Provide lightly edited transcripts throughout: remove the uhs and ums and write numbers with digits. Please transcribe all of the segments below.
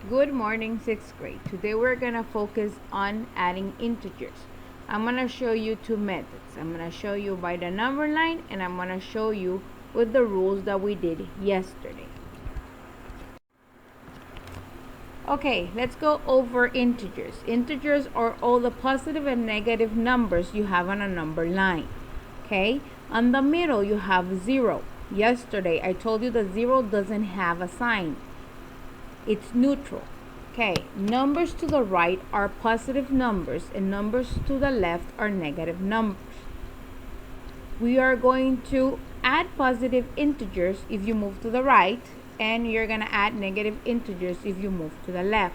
Good morning, 6th grade. Today we're going to focus on adding integers. I'm going to show you two methods. I'm going to show you by the number line, and I'm going to show you with the rules that we did yesterday. Okay, let's go over integers. Integers are all the positive and negative numbers you have on a number line. Okay, on the middle you have 0. Yesterday I told you that 0 doesn't have a sign. It's neutral. Okay, numbers to the right are positive numbers and numbers to the left are negative numbers. We are going to add positive integers if you move to the right, and you're going to add negative integers if you move to the left.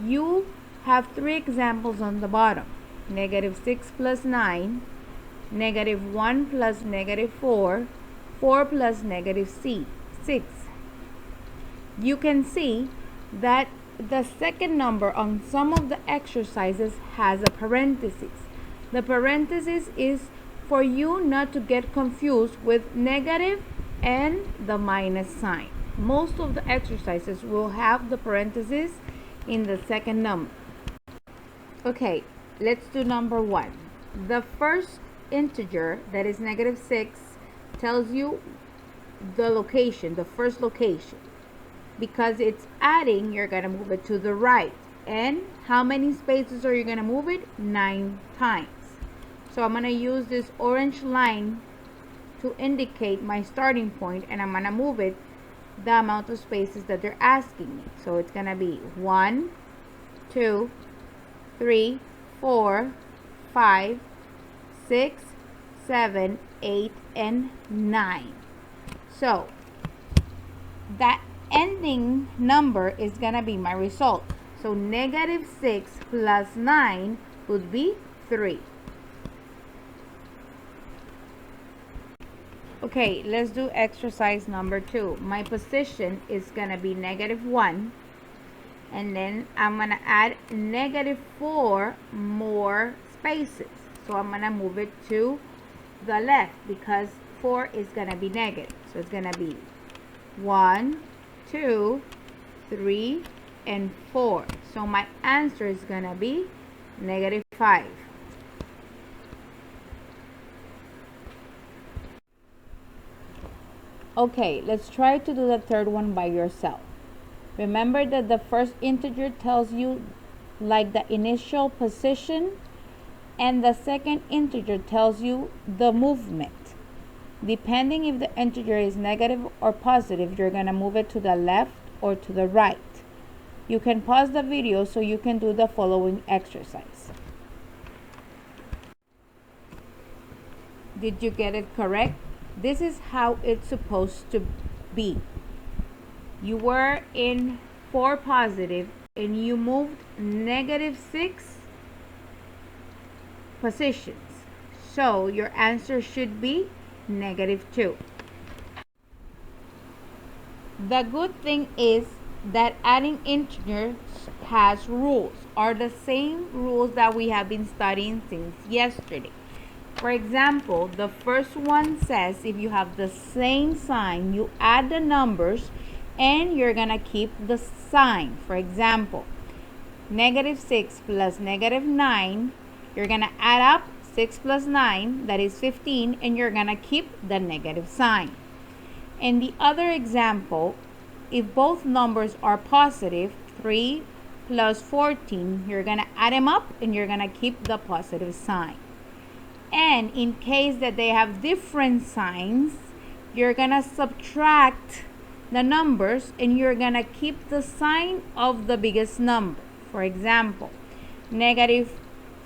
You have three examples on the bottom: negative 6 plus 9, negative 1 plus negative 4, 4 plus negative 6. You can see that the second number on some of the exercises has a parenthesis. The parenthesis is for you not to get confused with negative and the minus sign. Most of the exercises will have the parenthesis in the second number. Okay, let's do number 1. The first integer, that is negative 6, tells you the location, the first location. Because it's adding, you're going to move it to the right. And how many spaces are you going to move it? 9 times. So I'm going to use this orange line to indicate my starting point, and I'm going to move it the amount of spaces that they're asking me. So it's going to be 1, 2, 3, 4, 5, 6, 7, 8, and 9. So that ending number is going to be my result. So negative 6 plus 9 would be 3. Okay, let's do exercise number 2. My position is going to be negative 1. And then I'm going to add negative 4 more spaces. So I'm going to move it to the left because 4 is going to be negative. So it's going to be 1, 2, 3, and 4. So my answer is going to be negative 5. Okay, let's try to do the third one by yourself. Remember that the first integer tells you like the initial position, and the second integer tells you the movement. Depending if the integer is negative or positive, you're going to move it to the left or to the right. You can pause the video so you can do the following exercise. Did you get it correct? This is how it's supposed to be. You were in 4 positive and you moved negative 6 positions. So your answer should be negative 2. The good thing is that adding integers has rules, are the same rules that we have been studying since yesterday. For example, the first one says if you have the same sign, you add the numbers and you're gonna keep the sign. For example, negative 6 plus negative 9, you're gonna add up 6 plus 9, that is 15, and you're gonna keep the negative sign. In the other example, if both numbers are positive, 3 plus 14, you're gonna add them up and you're gonna keep the positive sign. And in case that they have different signs, you're gonna subtract the numbers and you're gonna keep the sign of the biggest number. For example, negative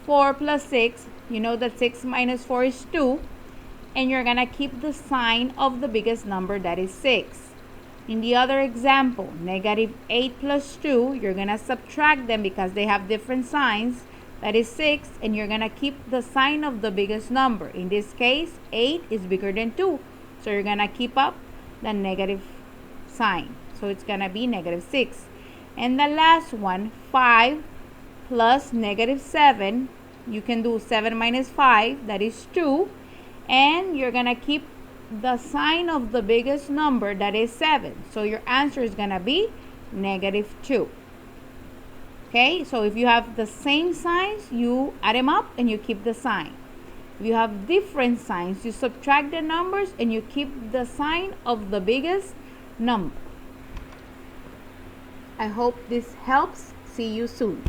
4 plus 6, you know that 6 minus 4 is 2, and you're gonna keep the sign of the biggest number, that is 6. In the other example, negative 8 plus 2, you're gonna subtract them because they have different signs, that is 6, and you're gonna keep the sign of the biggest number. In this case, 8 is bigger than 2, so you're gonna keep up the negative sign. So it's gonna be negative 6. And the last one, 5 plus negative 7, you can do 7 minus 5, that is 2, and you're gonna keep the sign of the biggest number, that is 7. So your answer is gonna be negative 2. Okay, so if you have the same signs, you add them up and you keep the sign. If you have different signs, you subtract the numbers and you keep the sign of the biggest number. I hope this helps. See you soon.